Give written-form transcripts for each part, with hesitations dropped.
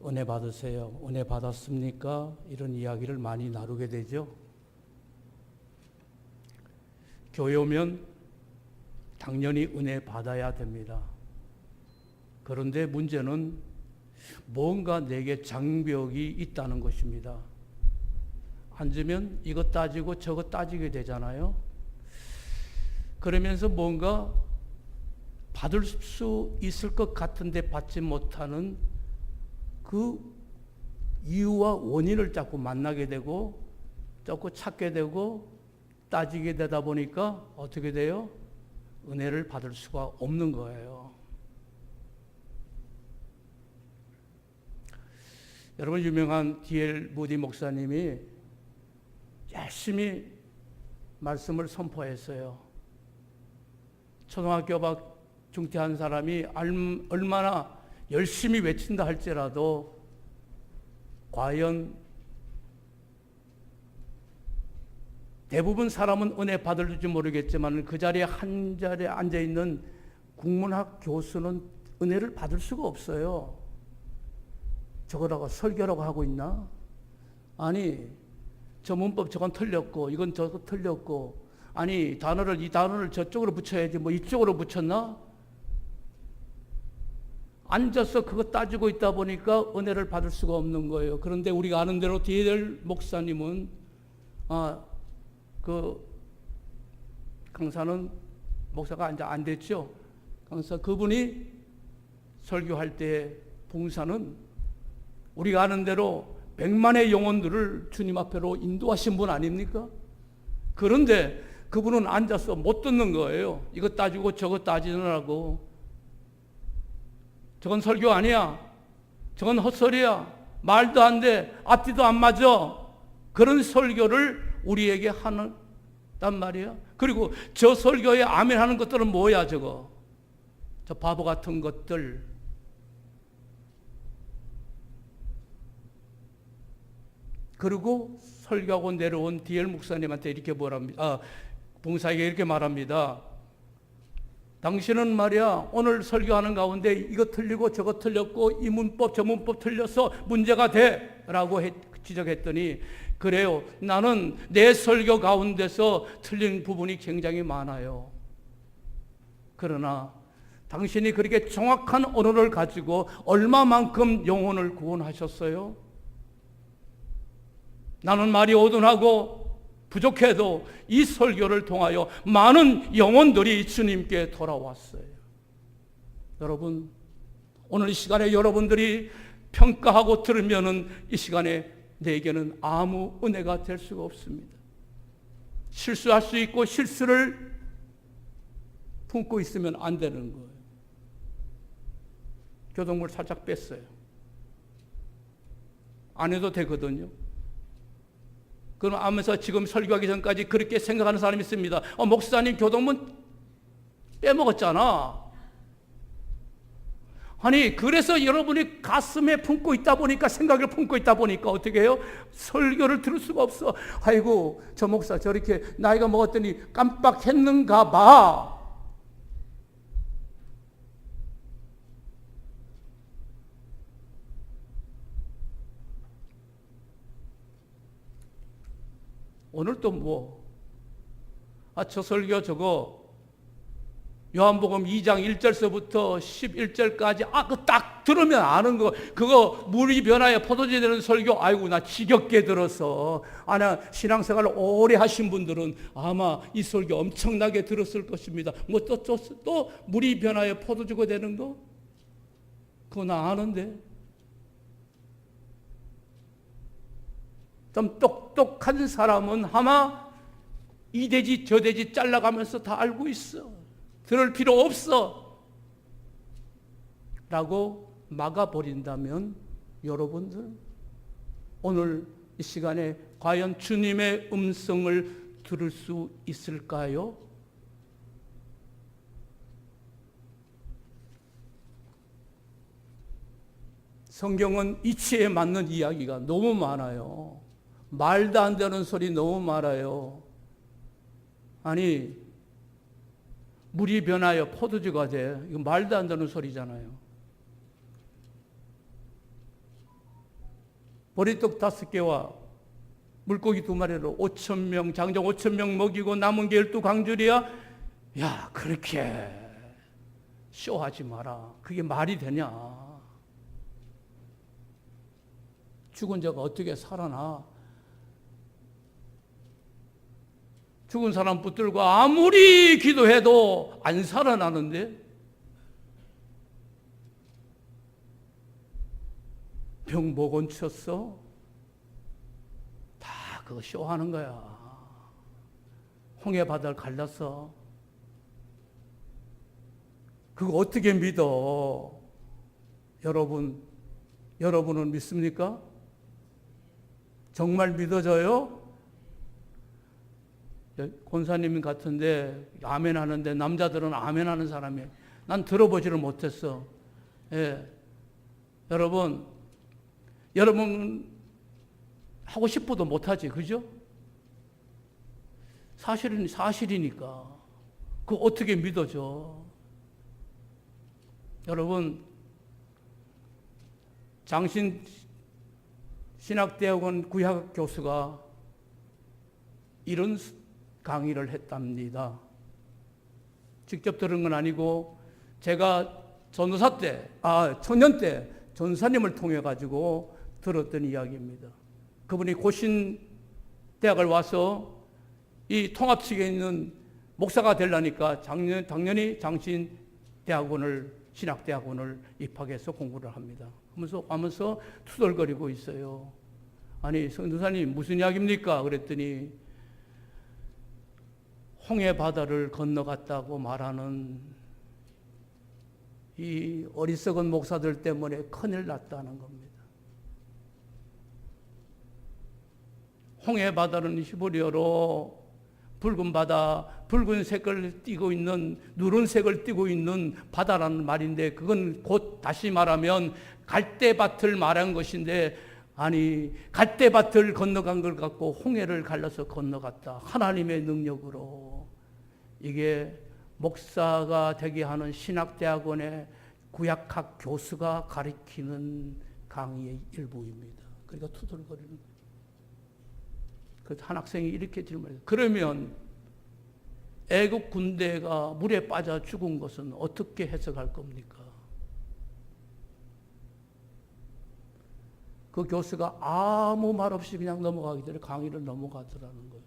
은혜 받으세요. 은혜 받았습니까? 이런 이야기를 많이 나누게 되죠. 교회 오면 당연히 은혜 받아야 됩니다. 그런데 문제는 뭔가 내게 장벽이 있다는 것입니다. 앉으면 이것 따지고 저것 따지게 되잖아요. 그러면서 뭔가 받을 수 있을 것 같은데 받지 못하는 그 이유와 원인을 자꾸 만나게 되고 자꾸 찾게 되고 따지게 되다 보니까 어떻게 돼요? 은혜를 받을 수가 없는 거예요. 여러분, 유명한 D.L. 무디 목사님이 열심히 말씀을 선포했어요. 초등학교 막 중퇴한 사람이 얼마나 열심히 외친다 할지라도 과연 대부분 사람은 은혜 받을지 모르겠지만 그 자리에 한 자리에 앉아있는 국문학 교수는 은혜를 받을 수가 없어요. 저거라고 설교라고 하고 있나? 아니, 저 문법 저건 틀렸고 이건 저거 틀렸고, 아니 이 단어를 저쪽으로 붙여야지 뭐 이쪽으로 붙였나? 앉아서 그거 따지고 있다 보니까 은혜를 받을 수가 없는 거예요. 그런데 우리가 아는 대로 D.L. 목사님은 그 강사는 목사가 이제 안 됐죠. 강사 그분이 설교할 때 봉사는 우리가 아는 대로 100만의 영혼들을 주님 앞으로 인도하신 분 아닙니까? 그런데 그분은 앉아서 못 듣는 거예요. 이거 따지고 저거 따지느라고. 저건 설교 아니야. 저건 헛소리야. 말도 안 돼. 앞뒤도 안 맞아. 그런 설교를 우리에게 하는 단 말이야. 그리고 저 설교에 아멘 하는 것들은 뭐야 저거. 저 바보 같은 것들. 그리고 설교하고 내려온 D.L. 목사님한테 이렇게 뭐랍니다. 봉사에게 이렇게 말합니다. 당신은 말이야 오늘 설교하는 가운데 이거 틀리고 저거 틀렸고 이 문법 저 문법 틀려서 문제가 돼 라고 지적했더니, 그래요, 나는 내 설교 가운데서 틀린 부분이 굉장히 많아요. 그러나 당신이 그렇게 정확한 언어를 가지고 얼마만큼 영혼을 구원하셨어요? 나는 말이 어둔하고 부족해도 이 설교를 통하여 많은 영혼들이 주님께 돌아왔어요. 여러분, 오늘 이 시간에 여러분들이 평가하고 들으면은 이 시간에 내게는 아무 은혜가 될 수가 없습니다. 실수할 수 있고 실수를 품고 있으면 안 되는 거예요. 교동물 살짝 뺐어요. 안 해도 되거든요. 그럼 하면서 지금 설교하기 전까지 그렇게 생각하는 사람이 있습니다. 목사님 교동문 빼먹었잖아. 아니, 그래서 여러분이 가슴에 품고 있다 보니까, 생각을 품고 있다 보니까 어떻게 해요? 설교를 들을 수가 없어. 아이고, 저 목사 저렇게 나이가 먹었더니 깜빡했는가 봐. 오늘 또 뭐? 저 설교 저거 요한복음 2장 1절서부터 11절까지 그거 딱 들으면 아는 거. 그거 물이 변하여 포도주 되는 설교. 아이고 나 지겹게 들어서. 나 신앙생활을 오래 하신 분들은 아마 이 설교 엄청나게 들었을 것입니다. 뭐 또 물이 변하여 포도주가 되는 거? 그거 나 아는데. 좀 똑똑한 사람은 아마 이 돼지 저 돼지 잘라가면서 다 알고 있어. 들을 필요 없어 라고 막아버린다면 여러분들 오늘 이 시간에 과연 주님의 음성을 들을 수 있을까요? 성경은 이치에 맞는 이야기가 너무 많아요. 말도 안 되는 소리 너무 많아요. 아니, 물이 변하여 포도주가 돼. 이거 말도 안 되는 소리잖아요. 보리떡 5개와 물고기 2마리로 5,000명, 장정 5,000명 먹이고 남은 게 12강줄이야? 야, 그렇게 쇼하지 마라. 그게 말이 되냐? 죽은 자가 어떻게 살아나? 죽은 사람 붙들고 아무리 기도해도 안 살아나는데? 병 못 고쳤어? 다 그거 쇼하는 거야. 홍해 바다를 갈랐어. 그거 어떻게 믿어? 여러분은 믿습니까? 정말 믿어져요? 권사님 같은데 아멘 하는데 남자들은 아멘 하는 사람이에요. 난 들어보지를 못했어. 예. 여러분 하고 싶어도 못하지, 그죠? 사실이니까. 그거 어떻게 믿어져? 여러분, 장신 신학대학원 구약 교수가 이런 강의를 했답니다. 직접 들은 건 아니고 제가 청년 때 전사님을 통해 가지고 들었던 이야기입니다. 그분이 고신대학을 와서 이 통합 측에 있는 목사가 되려니까 당연히 신학대학원을 입학해서 공부를 합니다. 하면서 투덜거리고 있어요. 아니, 성도사님 무슨 이야기입니까? 그랬더니 홍해 바다를 건너갔다고 말하는 이 어리석은 목사들 때문에 큰일 났다는 겁니다. 홍해 바다는 히브리어로 붉은 바다, 붉은색을 띠고 있는, 누른색을 띠고 있는 바다라는 말인데, 그건 곧 다시 말하면 갈대밭을 말한 것인데, 아니, 갈대밭을 건너간 걸 갖고 홍해를 갈라서 건너갔다. 하나님의 능력으로. 이게 목사가 되게 하는 신학대학원의 구약학 교수가 가르치는 강의의 일부입니다. 그러니까 투덜거리는 거예요. 그래서 한 학생이 이렇게 질문해요. 그러면 애국 군대가 물에 빠져 죽은 것은 어떻게 해석할 겁니까? 그 교수가 아무 말 없이 그냥 넘어가기 전에 강의를 넘어가더라는 거예요.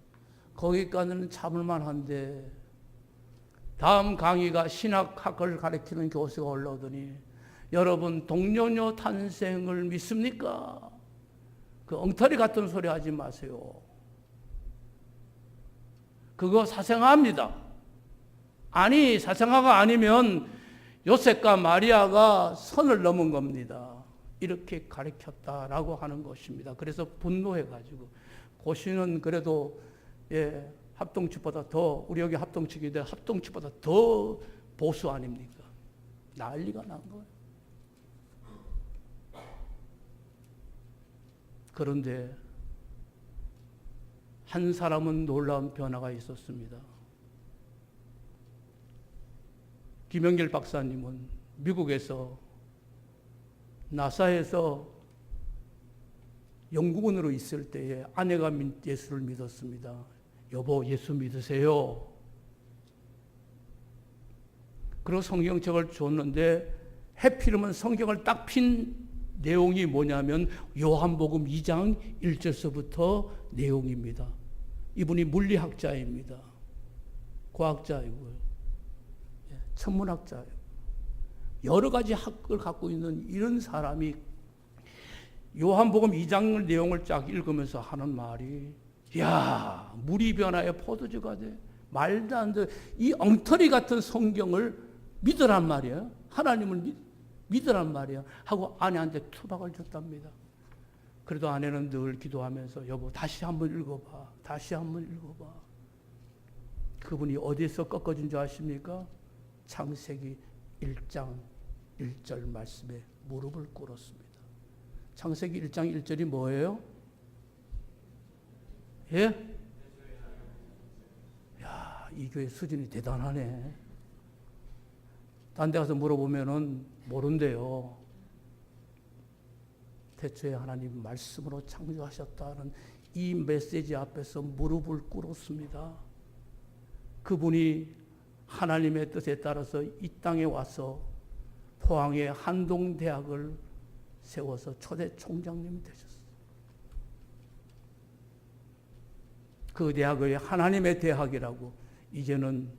거기까지는 참을만 한데 다음 강의가 신학학을 가르치는 교수가 올라오더니 여러분 동료녀 탄생을 믿습니까? 그 엉터리 같은 소리 하지 마세요. 그거 사생아입니다. 아니, 사생아가 아니면 요셉과 마리아가 선을 넘은 겁니다. 이렇게 가르쳤다라고 하는 것입니다. 그래서 분노해가지고 고시는 그래도 합동측보다 더, 우리 여기 합동측인데 합동측보다 더 보수 아닙니까? 난리가 난 거예요. 그런데 한 사람은 놀라운 변화가 있었습니다. 김영길 박사님은 미국에서 나사에서 연구원으로 있을 때에 아내가 예수를 믿었습니다. 여보, 예수 믿으세요. 그리고 성경책을 줬는데 해필이면 성경을 딱 핀 내용이 뭐냐면 요한복음 2장 1절서부터 내용입니다. 이분이 물리학자입니다. 과학자이고요. 천문학자예요. 여러 가지 학을 갖고 있는 이런 사람이 요한복음 2장 내용을 쫙 읽으면서 하는 말이, 야, 물이 변하여 포도주가 돼. 말도 안 돼. 이 엉터리 같은 성경을 믿으란 말이에요. 하나님을 믿으란 말이야. 하고 아내한테 투박을 줬답니다. 그래도 아내는 늘 기도하면서 여보 다시 한번 읽어봐. 다시 한번 읽어봐. 그분이 어디서 꺾어준 줄 아십니까? 창세기 1장 1절 말씀에 무릎을 꿇었습니다. 창세기 1장 1절이 뭐예요? 예? 야, 이 교회 수준이 대단하네. 딴 데 가서 물어보면은 모른대요. 태초에 하나님 말씀으로 창조하셨다는 이 메시지 앞에서 무릎을 꿇었습니다. 그분이 하나님의 뜻에 따라서 이 땅에 와서 포항에 한동대학을 세워서 초대 총장님이 되셨어요. 그 대학을 하나님의 대학이라고 이제는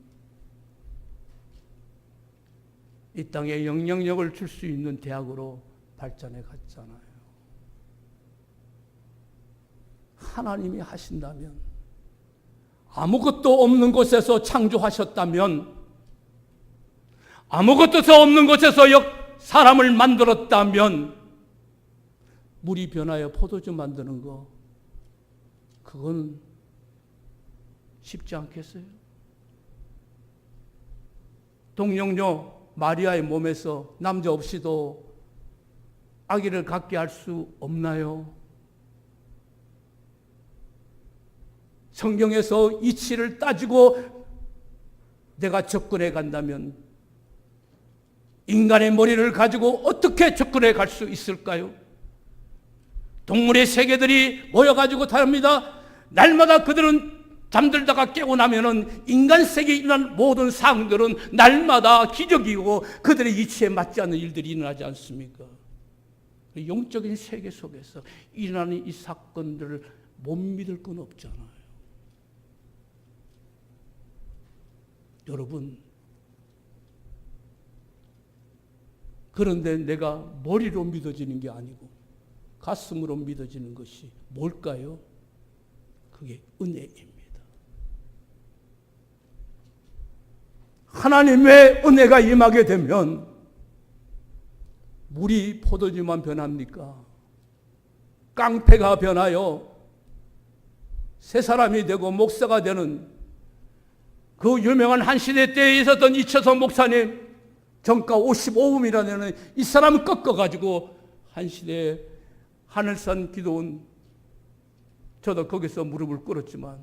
이 땅에 영향력을 줄 수 있는 대학으로 발전해 갔잖아요. 하나님이 하신다면, 아무것도 없는 곳에서 창조하셨다면, 아무것도 없는 곳에서 사람을 만들었다면, 물이 변하여 포도주 만드는 거, 그건 쉽지 않겠어요? 동정녀 마리아의 몸에서 남자 없이도 아기를 갖게 할 수 없나요? 성경에서 이치를 따지고 내가 접근해 간다면 인간의 머리를 가지고 어떻게 접근해 갈 수 있을까요? 동물의 세계들이 모여가지고 다릅니다. 날마다 그들은 잠들다가 깨고 나면은 인간 세계에 일어난 모든 사항들은 날마다 기적이고 그들의 이치에 맞지 않는 일들이 일어나지 않습니까? 영적인 세계 속에서 일어나는 이 사건들을 못 믿을 건 없잖아요. 여러분, 그런데 내가 머리로 믿어지는 게 아니고 가슴으로 믿어지는 것이 뭘까요? 그게 은혜입니다. 하나님의 은혜가 임하게 되면 물이 포도주만 변합니까? 깡패가 변하여 새 사람이 되고 목사가 되는 그 유명한 한 시대 때에 있었던 이철성 목사님, 정가 55음이라는 이 사람을 꺾어가지고 한 시대에 하늘산 기도원, 저도 거기서 무릎을 꿇었지만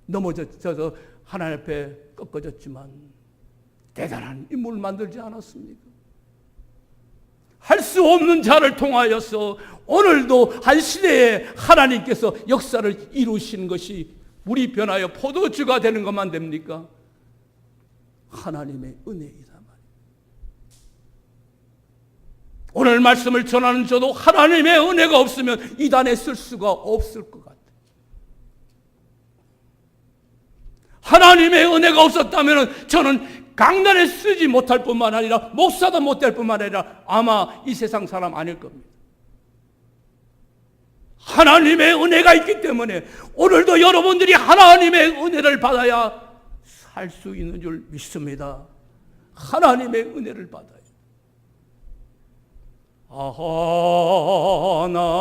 넘어져서 하나님 앞에 꺾어졌지만 대단한 인물을 만들지 않았습니까? 할 수 없는 자를 통하여서 오늘도 한 시대에 하나님께서 역사를 이루시는 것이 물이 변하여 포도주가 되는 것만 됩니까? 하나님의 은혜이다 말이에요. 오늘 말씀을 전하는 저도 하나님의 은혜가 없으면 이 단에 쓸 수가 없을 것 같아요. 하나님의 은혜가 없었다면 저는 강단에 쓰지 못할 뿐만 아니라 목사도 못될 뿐만 아니라 아마 이 세상 사람 아닐 겁니다. 하나님의 은혜가 있기 때문에 오늘도 여러분들이 하나님의 은혜를 받아야 살 수 있는 줄 믿습니다. 하나님의 은혜를 받아요.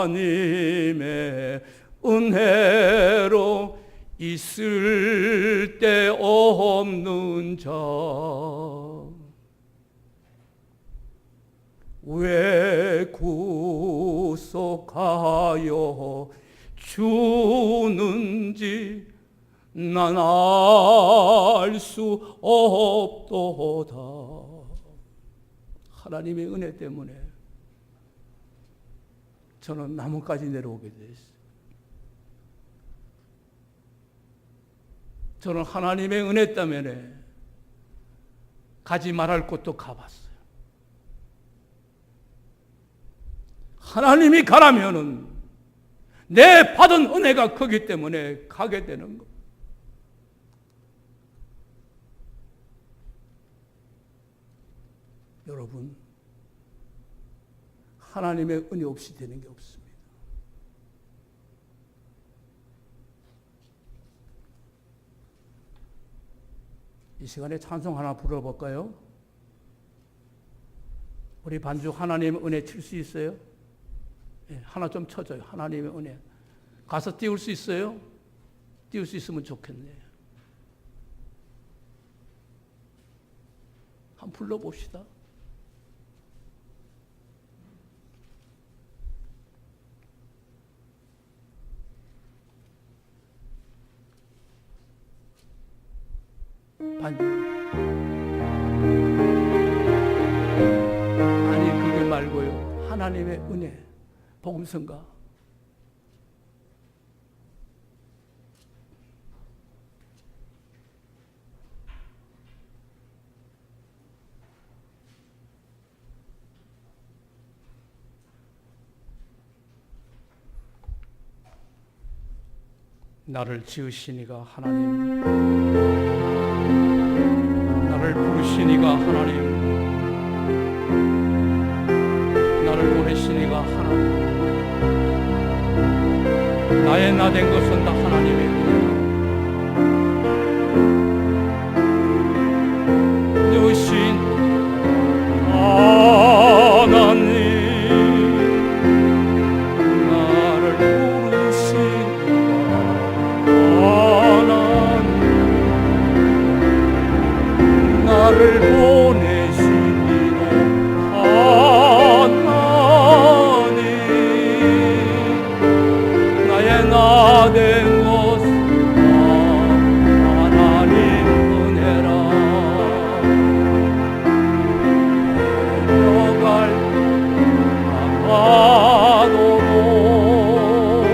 하나님의 은혜로 있을 데 없는 자 왜 구속하여 주는지 난 알 수 없도다. 하나님의 은혜 때문에 저는 나무까지 내려오게 됐어요. 저는 하나님의 은혜 때문에 가지 말할 곳도 가봤어요. 하나님이 가라면은 내 받은 은혜가 크기 때문에 가게 되는 것. 여러분, 하나님의 은혜 없이 되는 게 없습니다. 이 시간에 찬송 하나 불러볼까요? 우리 반주 하나님의 은혜 칠 수 있어요? 네, 하나 좀 쳐줘요. 하나님의 은혜. 가서 띄울 수 있어요? 띄울 수 있으면 좋겠네요. 한번 불러봅시다. 반주. 아니, 그게 말고요. 하나님의 은혜. 복음서인가? 나를 지으시니가 하나님, 나를 부르시니가 하나님, 나를 보내시니가 하나님, 나의 나 된 것은 다 하나님의 은혜라. 누신 하나님, 나를 부르시니가 하나님, 나를 보내시니가 하나님, 나의 나 된 것은 하나님 은혜라. 내려갈 아파도록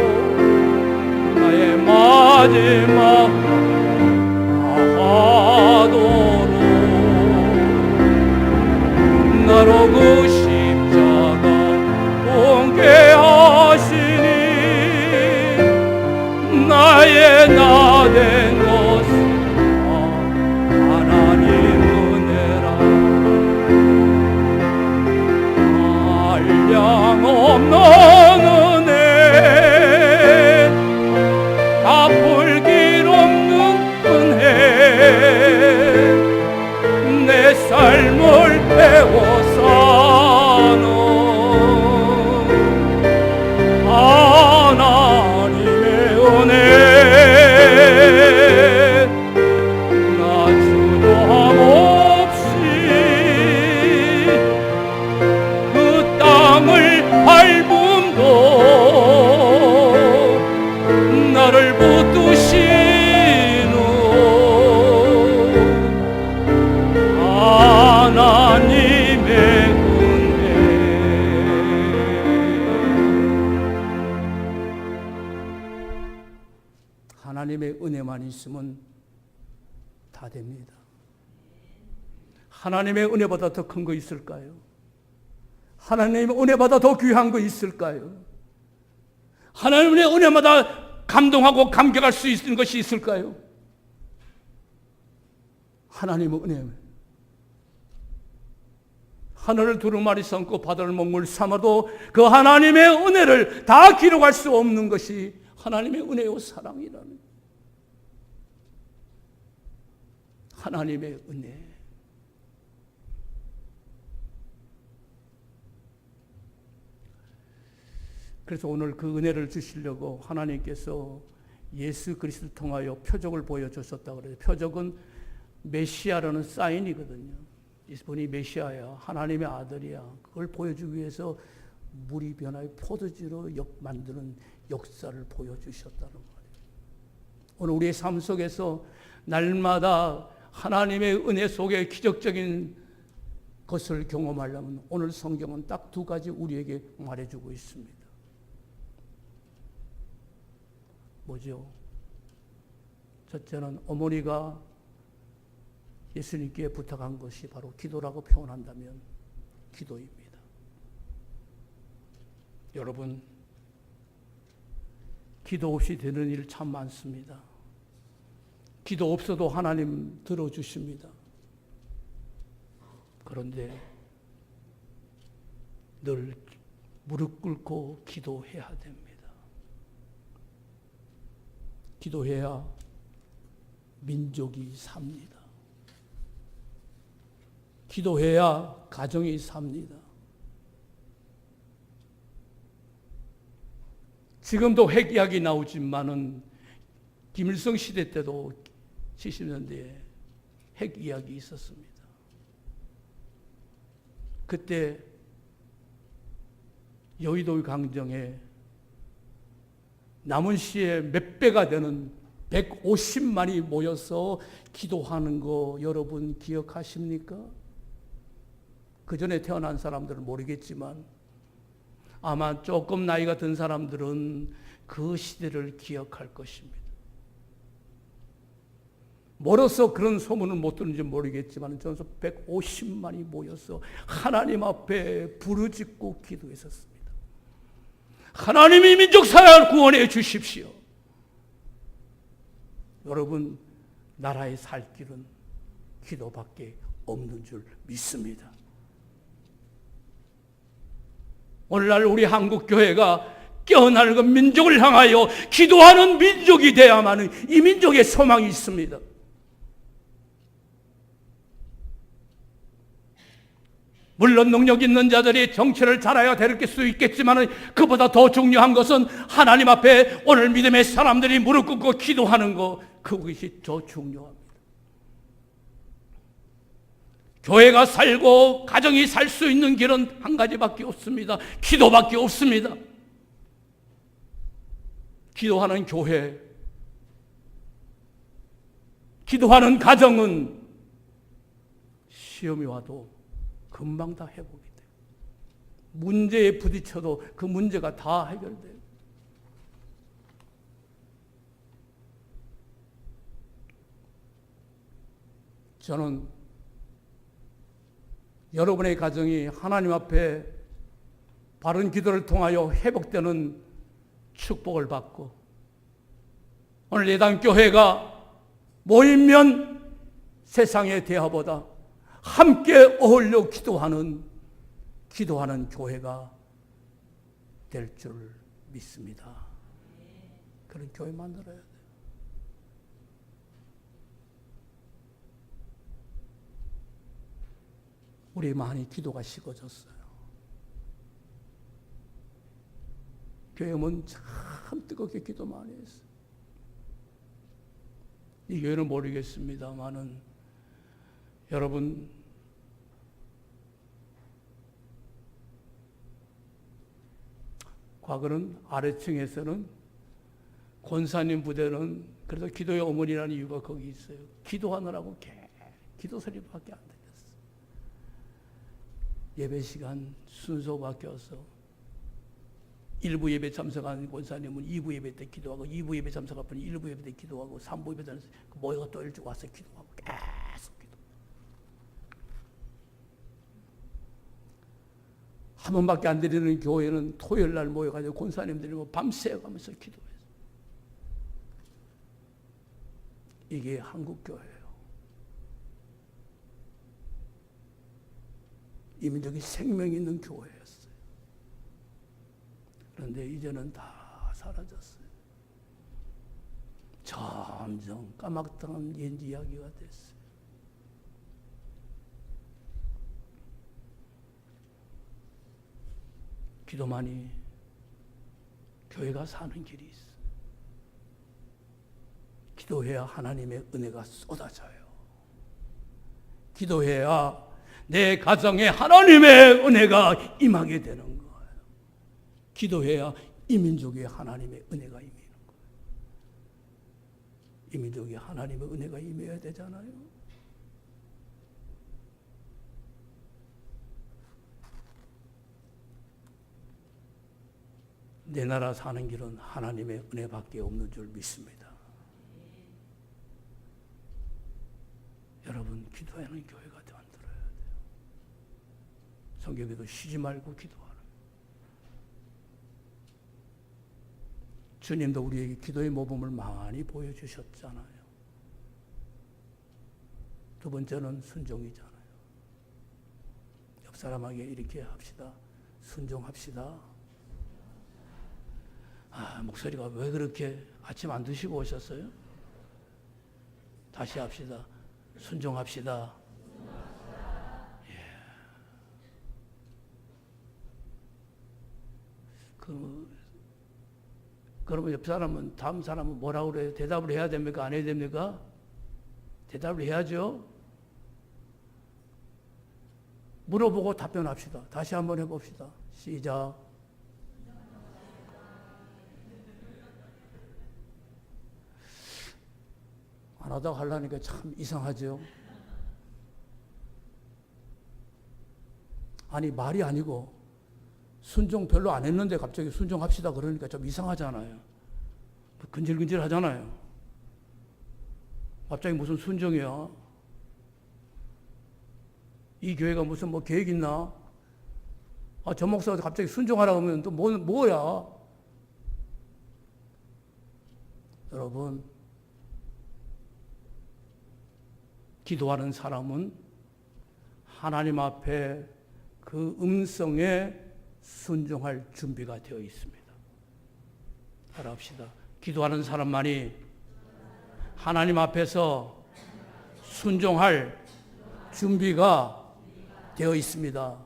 나의 마지막 하도록 나로 그 십자가 공개 하시니 나의 나 된 것은 하나님 은혜라. 한량 없는 은혜, 갚을 길 없는 은혜, 내 삶을 배워 사는 하나님의 은혜. 나 주저함 없이 그 땅을 밟음도 나를 붙드시는 하나님의 은혜. 하나님의 은혜만 있으면 다 됩니다. 하나님의 은혜보다 더 큰 거 있을까요? 하나님의 은혜보다 더 귀한 거 있을까요? 하나님의 은혜마다 감동하고 감격할 수 있는 것이 있을까요? 하나님의 은혜. 하늘을 두루마리 삼고 바다를 먹물 삼아도 그 하나님의 은혜를 다 기록할 수 없는 것이 하나님의 은혜요 사랑이라는 하나님의 은혜. 그래서 오늘 그 은혜를 주시려고 하나님께서 예수 그리스도를 통하여 표적을 보여주셨다 그래요. 표적은 메시아라는 사인이거든요. 이분이 메시아야, 하나님의 아들이야. 그걸 보여주기 위해서 물이 변하여 포도주로 만드는 역사를 보여주셨다는 말이에요. 오늘 우리의 삶 속에서 날마다 하나님의 은혜 속에 기적적인 것을 경험하려면 오늘 성경은 딱 두 가지 우리에게 말해주고 있습니다. 뭐죠? 첫째는 어머니가 예수님께 부탁한 것이 바로 기도라고 표현한다면 기도입니다. 여러분, 기도 없이 되는 일 참 많습니다. 기도 없어도 하나님 들어주십니다. 그런데 늘 무릎 꿇고 기도해야 됩니다. 기도해야 민족이 삽니다. 기도해야 가정이 삽니다. 지금도 핵 이야기 나오지만은 김일성 시대 때도 70년대에 핵 이야기 있었습니다. 그때 여의도 강정에 남은 시의 몇 배가 되는 150만이 모여서 기도하는 거 여러분 기억하십니까? 그 전에 태어난 사람들은 모르겠지만 아마 조금 나이가 든 사람들은 그 시대를 기억할 것입니다. 멀어서 그런 소문을 못 듣는지 모르겠지만 전서 150만이 모여서 하나님 앞에 부르짖고 기도했었습니다. 하나님이 민족 사랑을 구원해 주십시오. 여러분, 나라의 살 길은 기도밖에 없는 줄 믿습니다. 오늘날 우리 한국교회가 깨어나는 민족을 향하여 기도하는 민족이 되야만 이 민족의 소망이 있습니다. 물론 능력 있는 자들이 정치를 잘해야 될 수 있겠지만 그보다 더 중요한 것은 하나님 앞에 오늘 믿음의 사람들이 무릎 꿇고 기도하는 것, 그것이 더 중요합니다. 교회가 살고 가정이 살 수 있는 길은 한 가지밖에 없습니다. 기도밖에 없습니다. 기도하는 교회, 기도하는 가정은 시험이 와도 금방 다 회복이 돼요. 문제에 부딪혀도 그 문제가 다 해결돼요. 저는 여러분의 가정이 하나님 앞에 바른 기도를 통하여 회복되는 축복을 받고 오늘 예당교회가 모이면 세상의 대화보다 함께 어울려 기도하는 교회가 될 줄 믿습니다. 그런 교회 만들어야 돼요. 우리 많이 기도가 식어졌어요. 교회는 참 뜨겁게 기도 많이 했어요. 이 교회는 모르겠습니다만은 여러분, 과거는 아래층에서는 권사님 부대는 그래서 기도의 어머니라는 이유가 거기 있어요. 기도하느라고 기도 소리밖에 안 들렸어요. 예배 시간 순서 바뀌어서 1부 예배 참석하는 권사님은 2부 예배 때 기도하고 2부 예배 참석한 분이 1부 예배 때 기도하고 3부 예배 때는 모여서 또 일찍 와서 기도하고 계속 기도. 한 번밖에 안 드리는 교회는 토요일 날 모여가지고 권사님들이 밤새 가면서 기도해요. 이게 한국 교회예요. 이 민족이 생명 있는 교회였어요. 그런데 이제는 다 사라졌어요. 점점 까막당한 옛 이야기가 됐어요. 기도만이 교회가 사는 길이 있어요. 기도해야 하나님의 은혜가 쏟아져요. 기도해야 내 가정에 하나님의 은혜가 임하게 되는 거예요. 기도해야 이 민족에 하나님의 은혜가 임하는 거예요. 이 민족에 하나님의 은혜가 임해야 되잖아요. 내 나라 사는 길은 하나님의 은혜밖에 없는 줄 믿습니다. 여러분, 기도하는 교회가 만들어야 돼요. 성경에도 쉬지 말고 기도하는. 주님도 우리에게 기도의 모범을 많이 보여주셨잖아요. 두 번째는 순종이잖아요. 옆 사람에게 이렇게 합시다. 순종합시다. 목소리가 왜 그렇게 아침 안 드시고 오셨어요? 다시 합시다. 순종합시다. 예. 그러면 옆 사람은, 다음 사람은 뭐라고 그래요? 대답을 해야 됩니까? 안 해야 됩니까? 대답을 해야죠. 물어보고 답변합시다. 다시 한번 해봅시다. 시작. 안 하다가 하려니까 참 이상하죠. 아니, 말이 아니고 순종 별로 안 했는데 갑자기 순종합시다 그러니까 좀 이상하잖아요. 근질근질 하잖아요. 갑자기 무슨 순종이야? 이 교회가 무슨 뭐 계획 있나? 저 목사가 갑자기 순종하라고 하면 또 뭐야? 여러분, 기도하는 사람은 하나님 앞에 그 음성에 순종할 준비가 되어 있습니다. 따라합시다. 기도하는 사람만이 하나님 앞에서 순종할 준비가 되어 있습니다.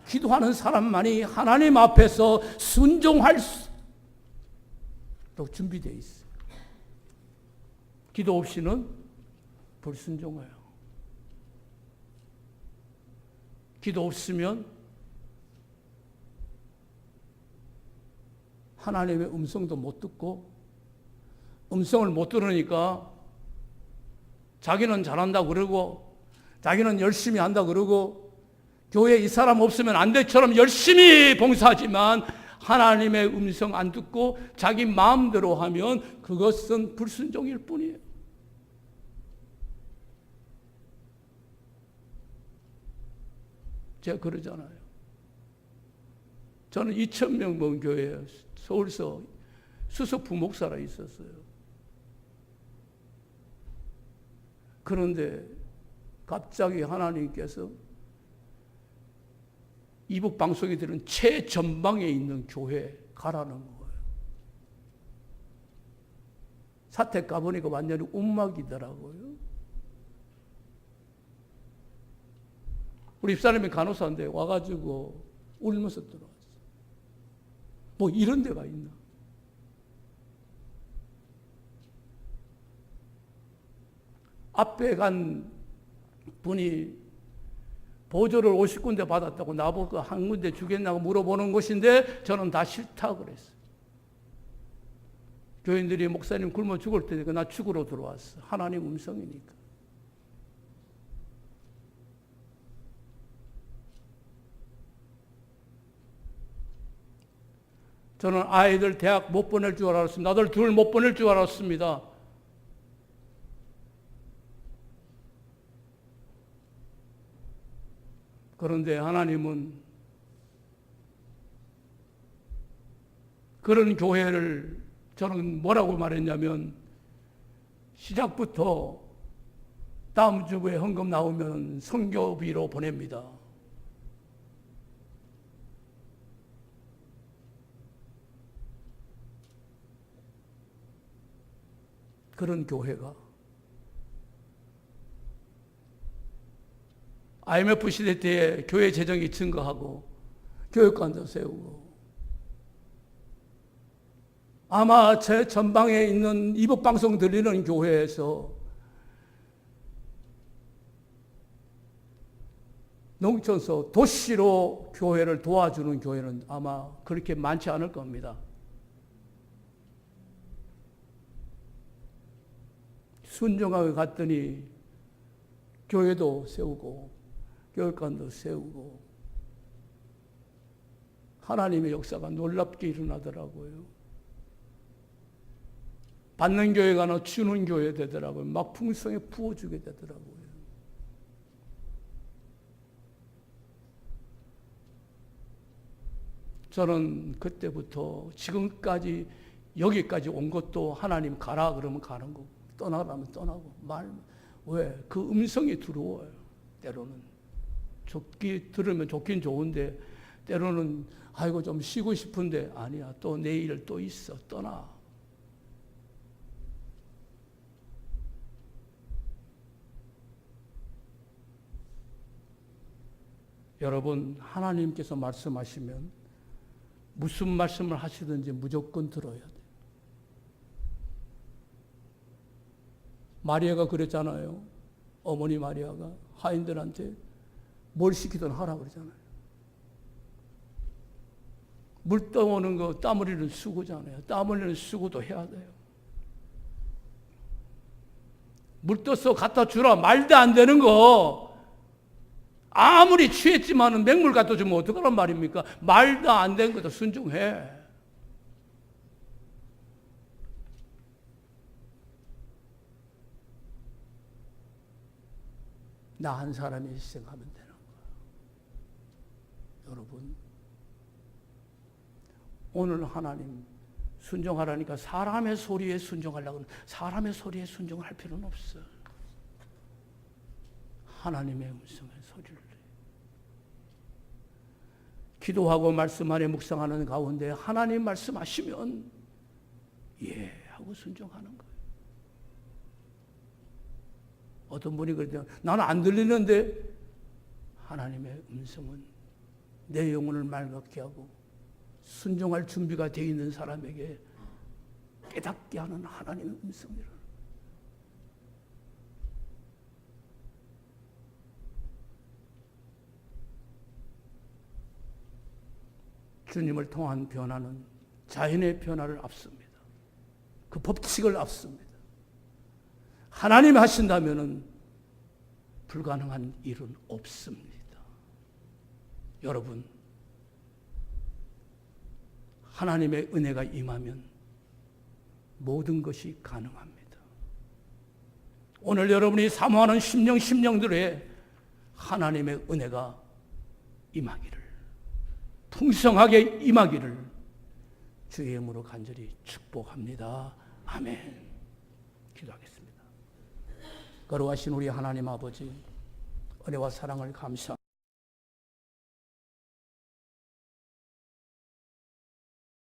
기도하는 사람만이 하나님 앞에서 순종할 또 준비되어 있어요. 기도 없이는 불순종해요. 기도 없으면 하나님의 음성도 못 듣고, 음성을 못 들으니까 자기는 잘한다 그러고 자기는 열심히 한다 그러고 교회에 이 사람 없으면 안 돼처럼 열심히 봉사하지만 하나님의 음성 안 듣고 자기 마음대로 하면 그것은 불순종일 뿐이에요. 제가 그러잖아요. 저는 2,000명 모은 교회에 서울서 수석 부목사라 있었어요. 그런데 갑자기 하나님께서 이북 방송이 들은 최전방에 있는 교회 가라는 거예요. 사택 가보니까 완전히 움막이더라고요. 우리 집사람이 간호사인데 와가지고 울면서 들어왔어요. 뭐 이런 데가 있나? 앞에 간 분이 보조를 50군데 받았다고 나보고 한 군데 주겠냐고 물어보는 것인데 저는 다 싫다고 그랬어요. 교인들이 목사님 굶어 죽을 테니까 나 죽으러 들어왔어. 하나님 음성이니까. 저는 아이들 대학 못 보낼 줄 알았습니다. 아들 둘 못 보낼 줄 알았습니다. 그런데 하나님은 그런 교회를 저는 뭐라고 말했냐면 시작부터 다음 주에 헌금 나오면 선교비로 보냅니다. 그런 교회가 IMF 시대 때에 교회 재정이 증가하고 교육관도 세우고 아마 제 전방에 있는 이북방송 들리는 교회에서 농촌서 도시로 교회를 도와주는 교회는 아마 그렇게 많지 않을 겁니다. 순종하게 갔더니 교회도 세우고 교육관도 세우고 하나님의 역사가 놀랍게 일어나더라고요. 받는 교회가 아니라 주는 교회 되더라고요. 막 풍성에 부어주게 되더라고요. 저는 그때부터 지금까지 여기까지 온 것도 하나님 가라 그러면 가는 거고 떠나라면 떠나고 왜? 그 음성이 들어와요. 때로는 들으면 좋긴 좋은데 때로는 아이고 좀 쉬고 싶은데 아니야. 또 내일 또 있어. 떠나. 여러분 하나님께서 말씀하시면 무슨 말씀을 하시든지 무조건 들어야 돼요. 마리아가 그랬잖아요. 어머니 마리아가 하인들한테 뭘 시키든 하라 그러잖아요. 물 떠오는 거 땀 흘리는 수고잖아요. 땀 흘리는 수고도 해야 돼요. 물 떠서 갖다 주라 말도 안 되는 거 아무리 취했지만은 맹물 갖다 주면 어떡하란 말입니까? 말도 안 된 것도 순종해. 나 한 사람이 희생하면 되는 거야. 여러분, 오늘 하나님 순종하라니까 사람의 소리에 순종하려고 사람의 소리에 순종을 할 필요는 없어. 하나님의 음성의 소리를 기도하고 말씀 안에 묵상하는 가운데 하나님 말씀하시면 예 하고 순종하는 거예요. 어떤 분이 그러죠. 나는 안 들리는데 하나님의 음성은 내 영혼을 맑게 하고 순종할 준비가 되어 있는 사람에게 깨닫게 하는 하나님의 음성이라. 주님을 통한 변화는 자연의 변화를 앞섭니다. 그 법칙을 앞섭니다. 하나님이 하신다면은 불가능한 일은 없습니다. 여러분, 하나님의 은혜가 임하면 모든 것이 가능합니다. 오늘 여러분이 사모하는 심령들에 하나님의 은혜가 임하기를, 풍성하게 임하기를 주의 이름으로 간절히 축복합니다. 아멘. 기도하겠습니다. 거룩하신 우리 하나님 아버지, 은혜와 사랑을 감사합니다.